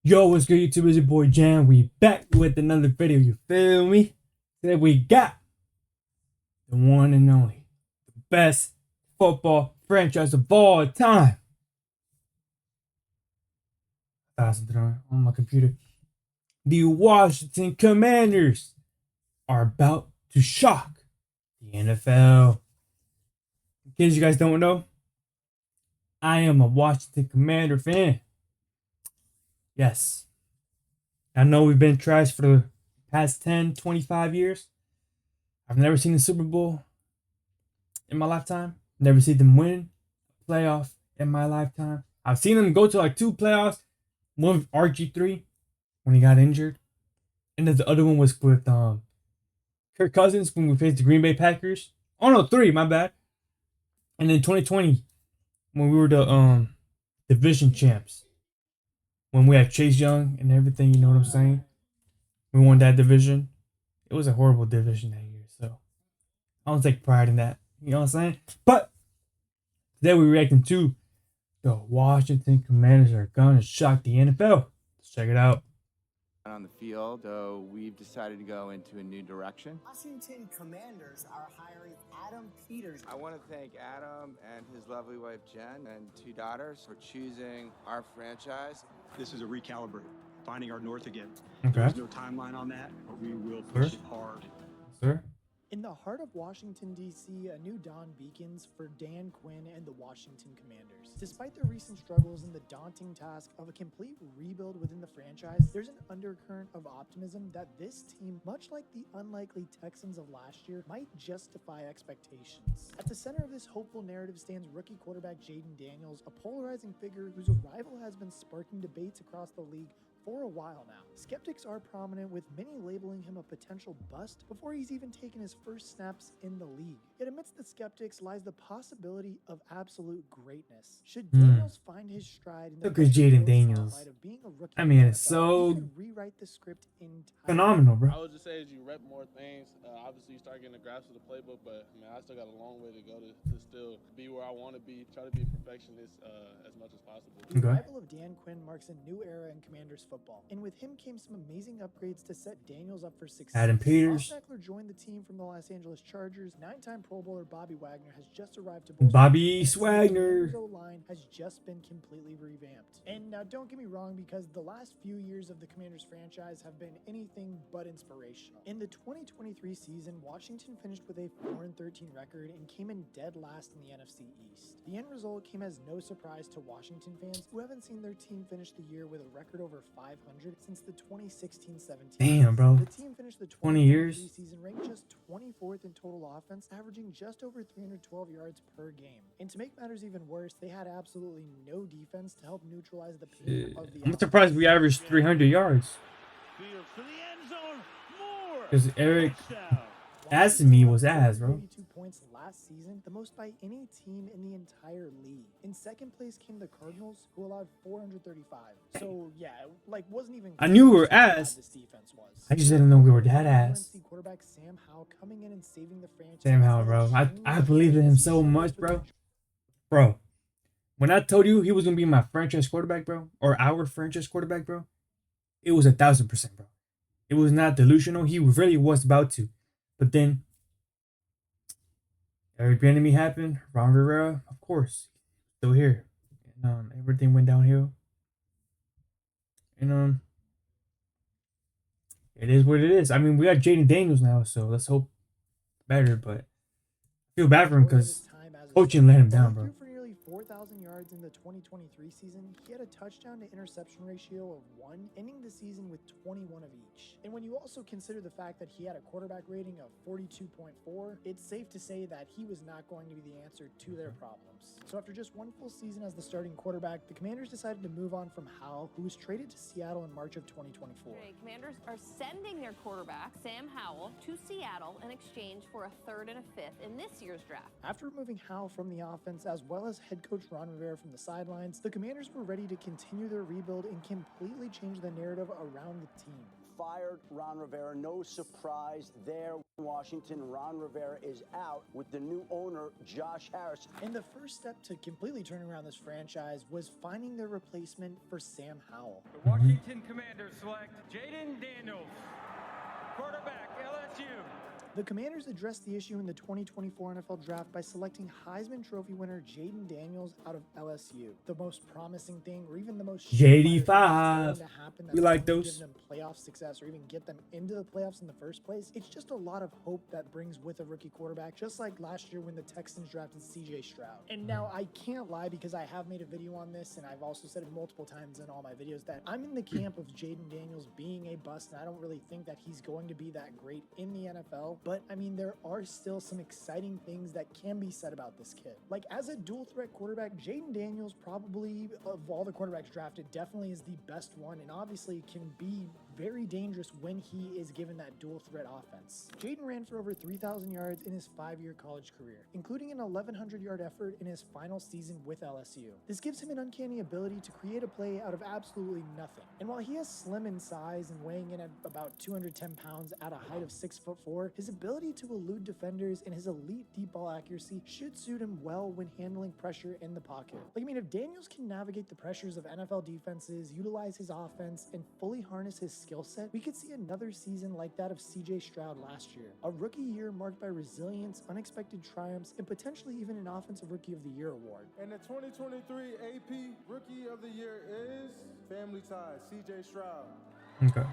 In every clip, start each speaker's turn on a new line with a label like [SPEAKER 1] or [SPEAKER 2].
[SPEAKER 1] Yo, what's good, YouTube? It's your boy Jan. We back with another video. You feel me? Today we got the one and only, the best football franchise of all time. 1003 on my computer. The Washington Commanders are about to shock the NFL. In case you guys don't know, I am a Washington Commander fan. Yes. I know we've been trash for the past 10, 25 years. I've never seen the Super Bowl in my lifetime. Never seen them win a playoff in my lifetime. I've seen them go to like two playoffs. One with RG3 when he got injured. And then the other one was with Kirk Cousins when we faced the Green Bay Packers. Oh no, three, my bad. And then 2020 when we were the division champs. When we had Chase Young and everything, you know what I'm saying? We won that division. It was a horrible division that year, so I don't take pride in that. You know what I'm saying? But today we're reacting to the Washington Commanders are gonna shock the NFL. Let's check it out.
[SPEAKER 2] On the field, so we've decided to go into a new direction.
[SPEAKER 3] Washington Commanders are hiring Adam Peters.
[SPEAKER 2] I want to thank Adam and his lovely wife Jen and two daughters for choosing our franchise.
[SPEAKER 4] This is a recalibrate, finding our north again.
[SPEAKER 1] Okay.
[SPEAKER 4] There's no timeline on that, but we will push it hard.
[SPEAKER 1] Sir?
[SPEAKER 3] In the heart of Washington, D.C., a new dawn beacons for Dan Quinn and the Washington Commanders. Despite their recent struggles and the daunting task of a complete rebuild within the franchise, there's an undercurrent of optimism that this team, much like the unlikely Texans of last year, might justify expectations. At the center of this hopeful narrative stands rookie quarterback Jayden Daniels, a polarizing figure whose arrival has been sparking debates across the league for a while now. Skeptics are prominent, with many labeling him a potential bust before he's even taken his first snaps in the league. Yet amidst the skeptics lies the possibility of absolute greatness. Should Daniels find his stride in the
[SPEAKER 1] Look at Jayden Daniels.
[SPEAKER 3] spotlight of being a rookie
[SPEAKER 1] I mean,
[SPEAKER 3] in the
[SPEAKER 1] it's
[SPEAKER 3] NFL,
[SPEAKER 1] so
[SPEAKER 3] he could rewrite the script entirely.
[SPEAKER 1] phenomenal, bro.
[SPEAKER 5] I would just say as you rep more things, obviously you start getting a grasp of the playbook, but I mean, I still got a long way to go to still be where I want to be, try to be a perfectionist as much as possible.
[SPEAKER 3] The arrival of Dan Quinn marks a new era in Commanders football, and with him came some amazing upgrades to set Daniels up for success.
[SPEAKER 1] Adam Peters.
[SPEAKER 3] Ross Eckler joined the team from the Los Angeles Chargers. Nine-time Pro Bowler Bobby Wagner has just arrived to bolster
[SPEAKER 1] Bobby
[SPEAKER 3] the
[SPEAKER 1] Swagner.
[SPEAKER 3] line has just been completely revamped. And now, don't get me wrong, because the last few years of the Commanders franchise have been anything but inspirational. In the 2023 season, Washington finished with a 4-13 record and came in dead last in the NFC East. The end result came as no surprise to Washington fans who haven't seen their team finish the year with a record over 500 since the 2016-17.
[SPEAKER 1] Damn, bro.
[SPEAKER 3] The team finished the
[SPEAKER 1] 20 years
[SPEAKER 3] season ranked just 24th in total offense, averaging just over 312 yards per game. And to make matters even worse, they had absolutely no defense to help neutralize the pace of the
[SPEAKER 1] I'm surprised we averaged 300 yards. Because Eric Asimi was ass, bro.
[SPEAKER 3] 32 points last season, the most by any team in the entire league. In second place came the Cardinals, who allowed 435. So yeah, wasn't even.
[SPEAKER 1] I knew we were ass.
[SPEAKER 3] This defense was.
[SPEAKER 1] I just didn't know we were that ass.
[SPEAKER 3] Quarterback Sam Howell coming in and saving the franchise.
[SPEAKER 1] Sam Howell, bro. I believed in him so much, bro. Bro, when I told you he was gonna be my franchise quarterback, bro, or our franchise quarterback, bro, it was 1,000%, bro. It was not delusional. He really was about to. But then Eric Bieniemy happened. Ron Rivera, of course, still here. And everything went downhill. And it is what it is. I mean, we got Jayden Daniels now, so let's hope better. But I feel bad for him because coaching let him down, bro.
[SPEAKER 3] 4,000 yards in the 2023 season, he had a touchdown to interception ratio of 1, ending the season with 21 of each. And when you also consider the fact that he had a quarterback rating of 42.4, it's safe to say that he was not going to be the answer to their problems. So after just one full season as the starting quarterback, the Commanders decided to move on from Howell, who was traded to Seattle in March of 2024.
[SPEAKER 6] Commanders are sending their quarterback, Sam Howell, to Seattle in exchange for a 3rd and a 5th in this year's draft.
[SPEAKER 3] After removing Howell from the offense, as well as head coach Ron Rivera from the sidelines, the Commanders were ready to continue their rebuild and completely change the narrative around the team.
[SPEAKER 7] fired Ron Rivera. No surprise there in Washington. Ron Rivera is out with the new owner, Josh Harris.
[SPEAKER 3] And the first step to completely turning around this franchise was finding their replacement for Sam Howell.
[SPEAKER 8] The Washington Commanders select Jaden Daniels, quarterback, LSU.
[SPEAKER 3] The Commanders addressed the issue in the 2024 NFL Draft by selecting Heisman Trophy winner Jaden Daniels out of LSU. The most promising thing, or even the most
[SPEAKER 1] JD5.
[SPEAKER 3] going to happen that's
[SPEAKER 1] We like
[SPEAKER 3] going to
[SPEAKER 1] those.
[SPEAKER 3] give them playoff success or even get them into the playoffs in the first place. It's just a lot of hope that brings with a rookie quarterback, just like last year when the Texans drafted CJ Stroud. And now I can't lie because I have made a video on this, and I've also said it multiple times in all my videos that I'm in the camp of Jaden Daniels being a bust, and I don't really think that he's going to be that great in the NFL. But I mean, there are still some exciting things that can be said about this kid. Like, as a dual threat quarterback, Jaden Daniels probably, of all the quarterbacks drafted, definitely is the best one, and obviously can be very dangerous when he is given that dual threat offense. Jaden ran for over 3,000 yards in his 5-year college career, including an 1,100-yard effort in his final season with LSU. This gives him an uncanny ability to create a play out of absolutely nothing. And while he is slim in size and weighing in at about 210 pounds at a height of 6'4", his ability to elude defenders and his elite deep ball accuracy should suit him well when handling pressure in the pocket. Like, I mean, if Daniels can navigate the pressures of NFL defenses, utilize his offense, and fully harness his skill set, we could see another season like that of CJ Stroud last year. A rookie year marked by resilience, unexpected triumphs, and potentially even an Offensive Rookie of the Year award.
[SPEAKER 9] And the 2023 AP Rookie of the Year is Family Ties, CJ Stroud.
[SPEAKER 1] Okay.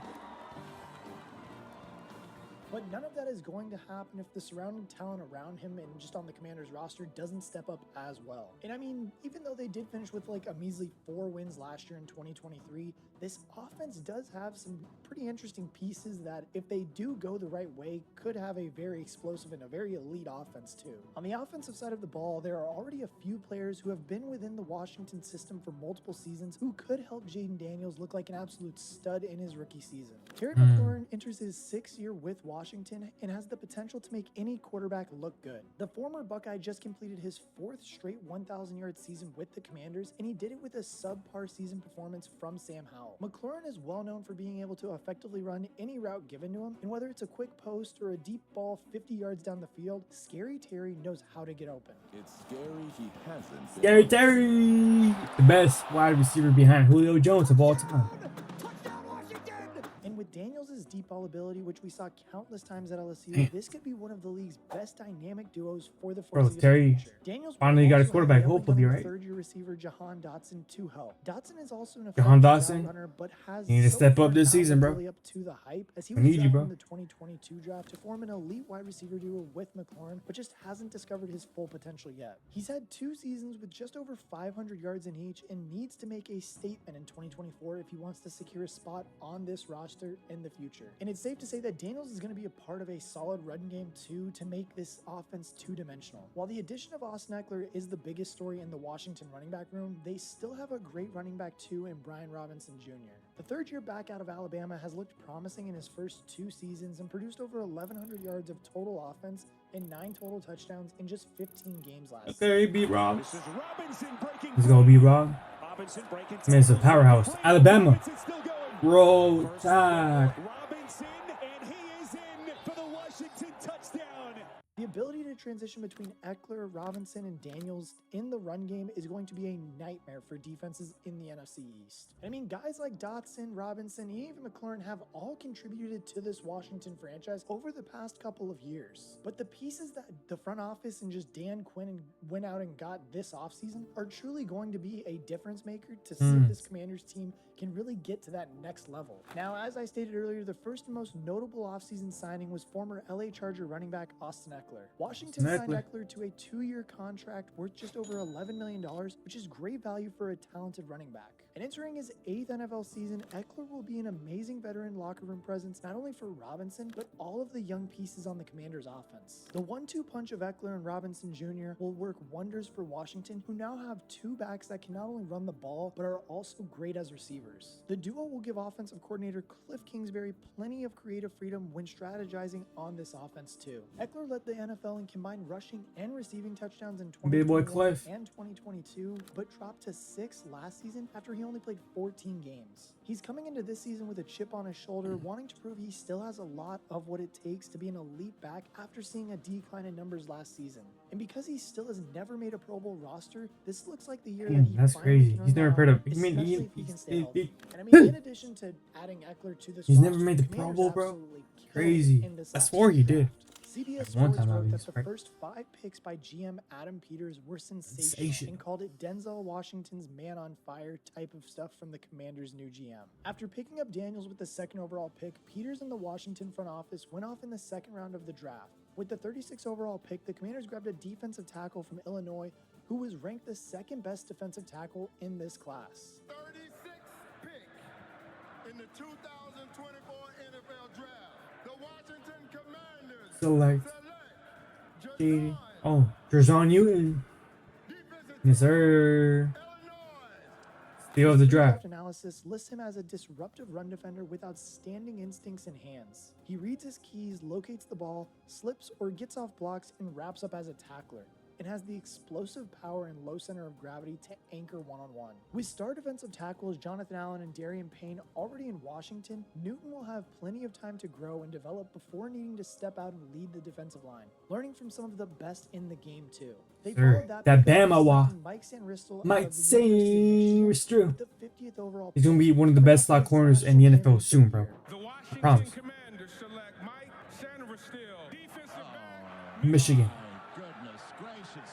[SPEAKER 3] But none of that is going to happen if the surrounding talent around him and just on the Commanders roster doesn't step up as well. And I mean, even though they did finish with like a measly 4 wins last year in 2023, this offense does have some pretty interesting pieces that, if they do go the right way, could have a very explosive and a very elite offense too. On the offensive side of the ball, there are already a few players who have been within the Washington system for multiple seasons who could help Jaden Daniels look like an absolute stud in his rookie season. Terry McLaurin enters his 6th year with Washington and has the potential to make any quarterback look good. The former Buckeye just completed his 4th straight 1,000-yard season with the Commanders, and he did it with a subpar season performance from Sam Howell. McLaurin is well known for being able to effectively run any route given to him, and whether it's a quick post or a deep ball 50 yards down the field, Scary Terry knows how to get open.
[SPEAKER 10] It's scary he hasn't been.
[SPEAKER 1] Scary Terry, the best wide receiver behind Julio Jones of all time.
[SPEAKER 3] And with Daniels' deep ball ability, which we saw countless times at LSU, this could be one of the league's best dynamic duos for the foreseeable
[SPEAKER 1] Terry
[SPEAKER 3] future. Daniels
[SPEAKER 1] finally got his
[SPEAKER 3] also
[SPEAKER 1] quarterback,
[SPEAKER 3] had the
[SPEAKER 1] hopefully,
[SPEAKER 3] up-and-coming
[SPEAKER 1] right?
[SPEAKER 3] Third-year receiver Jahan Dotson to help. Dotson is also an
[SPEAKER 1] Jahan
[SPEAKER 3] effective
[SPEAKER 1] Dotson,
[SPEAKER 3] route runner, but has
[SPEAKER 1] you need to
[SPEAKER 3] so
[SPEAKER 1] step
[SPEAKER 3] far
[SPEAKER 1] up this
[SPEAKER 3] not
[SPEAKER 1] season, bro.
[SPEAKER 3] lived really up to the hype, as he
[SPEAKER 1] I
[SPEAKER 3] was
[SPEAKER 1] need you,
[SPEAKER 3] drafted
[SPEAKER 1] bro.
[SPEAKER 3] in the 2022 draft to form an elite wide receiver duo with McLaurin, but just hasn't discovered his full potential yet. He's had 2 seasons with just over 500 yards in each and needs to make a statement in 2024 if he wants to secure a spot on this roster in the future. And it's safe to say that Daniels is going to be a part of a solid run game too to make this offense 2-dimensional. While the addition of Austin Eckler is the biggest story in the Washington running back room, they still have a great running back too in Brian Robinson Jr. The 3rd-year back out of Alabama has looked promising in his first 2 seasons and produced over 1,100 yards of total offense and 9 total touchdowns in just 15 games last season.
[SPEAKER 1] Okay, beat Rob.
[SPEAKER 8] This is Robinson breaking
[SPEAKER 1] Let's go, beat Rob.
[SPEAKER 8] Robinson breaking
[SPEAKER 1] Man, it's a powerhouse. Alabama.
[SPEAKER 8] Robinson's still going.
[SPEAKER 1] Roll Tide.
[SPEAKER 8] Robinson, and he is in for the Washington touchdown.
[SPEAKER 3] The ability to transition between Eckler, Robinson, and Daniels in the run game is going to be a nightmare for defenses in the NFC East. I mean, guys like Dotson, Robinson, and even McLaurin have all contributed to this Washington franchise over the past couple of years. But the pieces that the front office and just Dan Quinn went out and got this offseason are truly going to be a difference maker to see if this Commanders team can really get to that next level. Now, as I stated earlier, the first and most notable offseason signing was former LA Charger running back Austin Eckler. Washington signed Eckler to a 2-year contract worth just over $11 million, which is great value for a talented running back. And entering his 8th NFL season, Eckler will be an amazing veteran locker room presence, not only for Robinson, but all of the young pieces on the Commanders' offense. The 1-2 punch of Eckler and Robinson Jr. will work wonders for Washington, who now have 2 backs that can not only run the ball, but are also great as receivers. The duo will give offensive coordinator Cliff Kingsbury plenty of creative freedom when strategizing on this offense too. Eckler led the NFL in combined rushing and receiving touchdowns in
[SPEAKER 1] Big boy
[SPEAKER 3] 2021
[SPEAKER 1] Cliff.
[SPEAKER 3] and 2022, but dropped to 6 last season after he only played 14 games. He's coming into this season with a chip on his shoulder, wanting to prove he still has a lot of what it takes to be an elite back after seeing a decline in numbers last season. And because he still has never made a Pro Bowl roster, this looks like the year that he
[SPEAKER 1] That's
[SPEAKER 3] finally
[SPEAKER 1] crazy.
[SPEAKER 3] can earn
[SPEAKER 1] He's never
[SPEAKER 3] that
[SPEAKER 1] heard of.
[SPEAKER 3] honor, especially if he can stay healthy. And I mean, in addition to adding Eckler to this
[SPEAKER 1] He's never
[SPEAKER 3] roster,
[SPEAKER 1] made the
[SPEAKER 3] the
[SPEAKER 1] Pro
[SPEAKER 3] Commanders
[SPEAKER 1] Bowl, bro.
[SPEAKER 3] absolutely killed
[SPEAKER 1] Crazy.
[SPEAKER 3] in this
[SPEAKER 1] I
[SPEAKER 3] last
[SPEAKER 1] swore he
[SPEAKER 3] year's
[SPEAKER 1] did.
[SPEAKER 3] draft. CBS
[SPEAKER 1] One
[SPEAKER 3] Sports
[SPEAKER 1] time, at
[SPEAKER 3] wrote that
[SPEAKER 1] least,
[SPEAKER 3] the
[SPEAKER 1] right?
[SPEAKER 3] first 5 picks by GM Adam Peters were sensational
[SPEAKER 1] Sensation.
[SPEAKER 3] and called it Denzel Washington's man on fire type of stuff from the Commanders' new GM. After picking up Daniels with the 2nd overall pick, Peters and the Washington front office went off in the 2nd round of the draft. With the 36th overall pick, the Commanders grabbed a defensive tackle from Illinois who was ranked the 2nd best defensive tackle in this class.
[SPEAKER 9] 36th pick in the 2024 NFL Draft. The Washington Commanders
[SPEAKER 1] Select.
[SPEAKER 9] Jason
[SPEAKER 1] Oh, Jerjon Newton. Yes, sir. Steal of the draft.
[SPEAKER 3] Analysis lists him as a disruptive run defender with outstanding instincts and hands. He reads his keys, locates the ball, slips or gets off blocks, and wraps up as a tackler, and has the explosive power and low center of gravity to anchor one-on-one. With star defensive tackles Jonathan Allen and Darian Payne already in Washington, Newton will have plenty of time to grow and develop before needing to step out and lead the defensive line, learning from some of the best in the game too. They followed
[SPEAKER 1] That
[SPEAKER 3] pick up
[SPEAKER 1] Bama
[SPEAKER 3] with
[SPEAKER 1] wa.
[SPEAKER 3] selecting Mike Sanristel out
[SPEAKER 1] Mike
[SPEAKER 3] of the University of Michigan
[SPEAKER 1] Sanristel.
[SPEAKER 3] with the 50th overall
[SPEAKER 1] He's gonna
[SPEAKER 3] pick.
[SPEAKER 1] be one of the
[SPEAKER 3] Coming
[SPEAKER 1] best
[SPEAKER 3] off
[SPEAKER 1] slot
[SPEAKER 3] his
[SPEAKER 1] corners in the
[SPEAKER 3] national
[SPEAKER 1] NFL soon, bro.
[SPEAKER 3] championship
[SPEAKER 8] The
[SPEAKER 3] year.
[SPEAKER 8] Washington
[SPEAKER 1] promise.
[SPEAKER 8] Commanders select Mike Sanristel, defensive back.
[SPEAKER 1] Michigan.
[SPEAKER 10] My goodness gracious.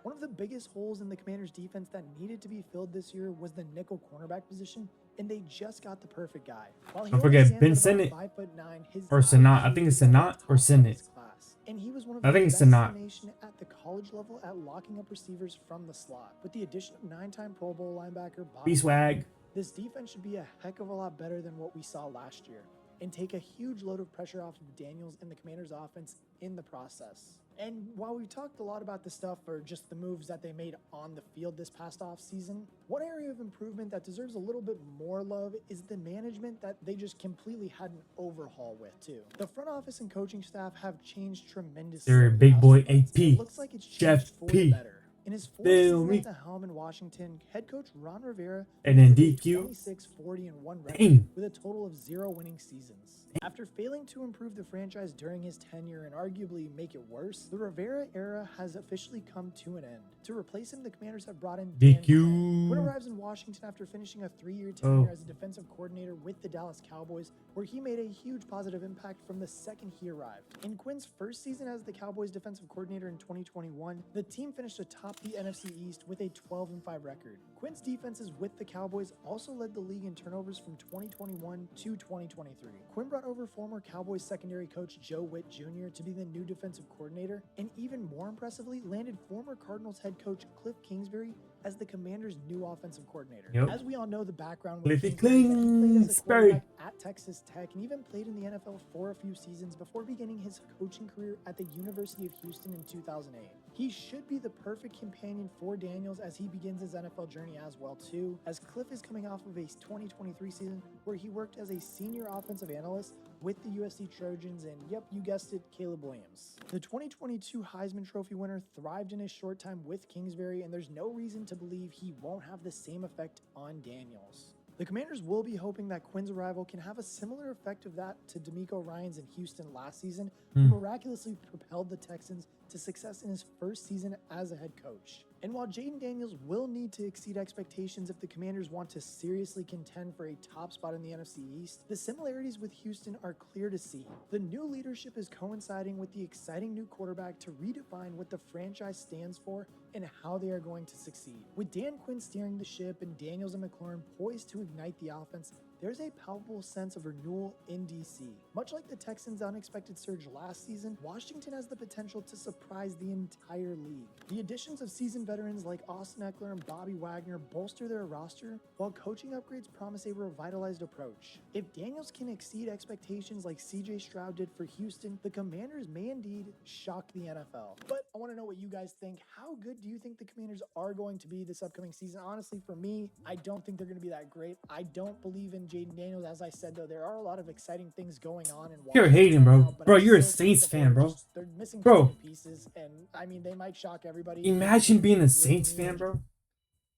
[SPEAKER 3] One of the biggest holes in the Commanders' defense that needed to be filled this year was the nickel cornerback position, and they just got the perfect guy. While he
[SPEAKER 1] Don't
[SPEAKER 3] only
[SPEAKER 1] forget
[SPEAKER 3] stands
[SPEAKER 1] Ben
[SPEAKER 3] at
[SPEAKER 1] Sinnott
[SPEAKER 3] about 5'9", his
[SPEAKER 1] or Sinnott. I
[SPEAKER 3] IQ
[SPEAKER 1] think it's
[SPEAKER 3] is at the
[SPEAKER 1] Sinnott or
[SPEAKER 3] top of
[SPEAKER 1] Sinnott.
[SPEAKER 3] his class, and he was one of
[SPEAKER 1] I
[SPEAKER 3] the
[SPEAKER 1] think it's
[SPEAKER 3] best in
[SPEAKER 1] Sinnott.
[SPEAKER 3] the nation at the college level at locking up receivers from the slot. With the addition of 9-time Pro Bowl linebacker Bobby
[SPEAKER 1] B-Swag.
[SPEAKER 3] Wagner, this defense should be a heck of a lot better than what we saw last year, and take a huge load of pressure off of Daniels and the Commanders' offense in the process. And while we've talked a lot about the stuff or just the moves that they made on the field this past offseason, one area of improvement that deserves a little bit more love is the management that they just completely had an overhaul with too. The front office and coaching staff have changed tremendously.
[SPEAKER 1] They're
[SPEAKER 3] over the
[SPEAKER 1] big
[SPEAKER 3] past
[SPEAKER 1] boy
[SPEAKER 3] few months, and
[SPEAKER 1] AP.
[SPEAKER 3] It looks like it's
[SPEAKER 1] Jeff
[SPEAKER 3] changed for
[SPEAKER 1] P.
[SPEAKER 3] the better. In his 4th
[SPEAKER 1] Feel
[SPEAKER 3] season
[SPEAKER 1] me?
[SPEAKER 3] at the helm in Washington, head coach Ron Rivera
[SPEAKER 1] And then
[SPEAKER 3] did a
[SPEAKER 1] DQ.
[SPEAKER 3] 26, 40, and 1 record
[SPEAKER 1] Dang.
[SPEAKER 3] with a total of 0 winning seasons. After failing to improve the franchise during his tenure and arguably make it worse, the Rivera era has officially come to an end. To replace him, the Commanders have brought in Dan
[SPEAKER 1] DQ.
[SPEAKER 3] Quinn. Quinn arrives in Washington after finishing a 3-year tenure
[SPEAKER 1] Oh.
[SPEAKER 3] as a defensive coordinator with the Dallas Cowboys, where he made a huge positive impact from the second he arrived. In Quinn's first season as the Cowboys defensive coordinator in 2021, the team finished atop the NFC East with a 12-5 record. Quinn's defenses with the Cowboys also led the league in turnovers from 2021 to 2023. Quinn brought over former Cowboys secondary coach Joe Witt Jr. to be the new defensive coordinator, and even more impressively, landed former Cardinals head coach Cliff Kingsbury as the Commanders' new offensive coordinator.
[SPEAKER 1] Yep.
[SPEAKER 3] As we all know, the background with
[SPEAKER 1] Cliffy
[SPEAKER 3] Kingsbury is that he played as a
[SPEAKER 1] Kingsbury.
[SPEAKER 3] quarterback at Texas Tech and even played in the NFL for a few seasons before beginning his coaching career at the University of Houston in 2008. He should be the perfect companion for Daniels as he begins his NFL journey as well too, as Cliff is coming off of a 2023 season where he worked as a senior offensive analyst with the USC Trojans and, yep, you guessed it, Caleb Williams. The 2022 Heisman Trophy winner thrived in his short time with Kingsbury, and there's no reason to believe he won't have the same effect on Daniels. The Commanders will be hoping that Quinn's arrival can have a similar effect of that to D'Amico Ryans in Houston last season, who miraculously propelled the Texans to success in his first season as a head coach. And while Jaden Daniels will need to exceed expectations if the Commanders want to seriously contend for a top spot in the NFC East, the similarities with Houston are clear to see. The new leadership is coinciding with the exciting new quarterback to redefine what the franchise stands for and how they are going to succeed. With Dan Quinn steering the ship and Daniels and McLaurin poised to ignite the offense, there's a palpable sense of renewal in DC. Much like the Texans' unexpected surge last season, Washington has the potential to surprise the entire league. The additions of seasoned veterans like Austin Eckler and Bobby Wagner bolster their roster, while coaching upgrades promise a revitalized approach. If Daniels can exceed expectations like CJ Stroud did for Houston, the Commanders may indeed shock the NFL. But I want to know what you guys think. How good do you think the Commanders are going to be this upcoming season? Honestly, for me, I don't think they're going to be that great. I don't believe in Jaden Daniels. As I said, though, there are a lot of exciting things going on in Washington.
[SPEAKER 1] You're hating, bro.
[SPEAKER 3] right now, but
[SPEAKER 1] Bro,
[SPEAKER 3] I
[SPEAKER 1] you're a
[SPEAKER 3] still think
[SPEAKER 1] Saints
[SPEAKER 3] that they're
[SPEAKER 1] fan, bro.
[SPEAKER 3] they're missing
[SPEAKER 1] Bro.
[SPEAKER 3] too many pieces, and I mean, they might shock everybody.
[SPEAKER 1] Imagine being a
[SPEAKER 3] Really
[SPEAKER 1] Saints
[SPEAKER 3] mean
[SPEAKER 1] fan, bro.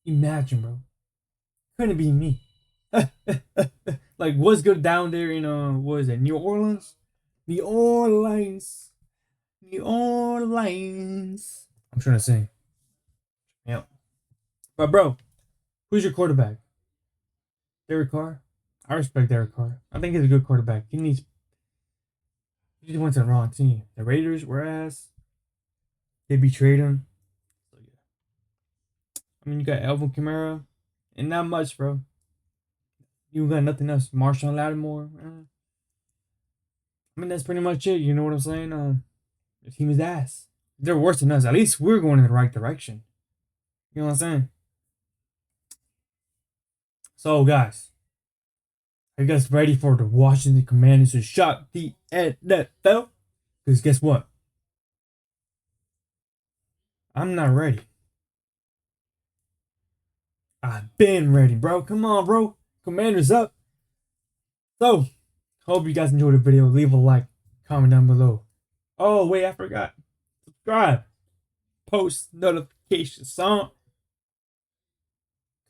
[SPEAKER 1] Imagine, bro. Couldn't be me. Like, what's good down there in what is it, New Orleans? New Orleans. New Orleans. I'm trying to sing. Yep. But bro, who's your quarterback? Derek Carr? I respect Derek Carr. I think he's a good quarterback. He just went to the wrong team. The Raiders were ass. They betrayed him. So yeah. I mean, you got Alvin Kamara, and not much, bro. You got nothing else. Marshawn Lattimore. I mean, that's pretty much it. You know what I'm saying? The team is ass. They're worse than us. At least we're going in the right direction. You know what I'm saying? So, guys, are you guys ready for the Washington Commanders to shock the NFL? Because guess what? I'm not ready. I've been ready, bro. Come on, bro. Commanders up. So, hope you guys enjoyed the video. Leave a like, comment down below. Oh, wait, I forgot. Subscribe. Post notifications on.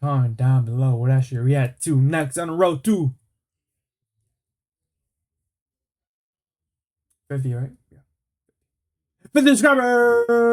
[SPEAKER 1] Comment down below what I should react to next on the road to 50, right? Yeah. 50 subscribers!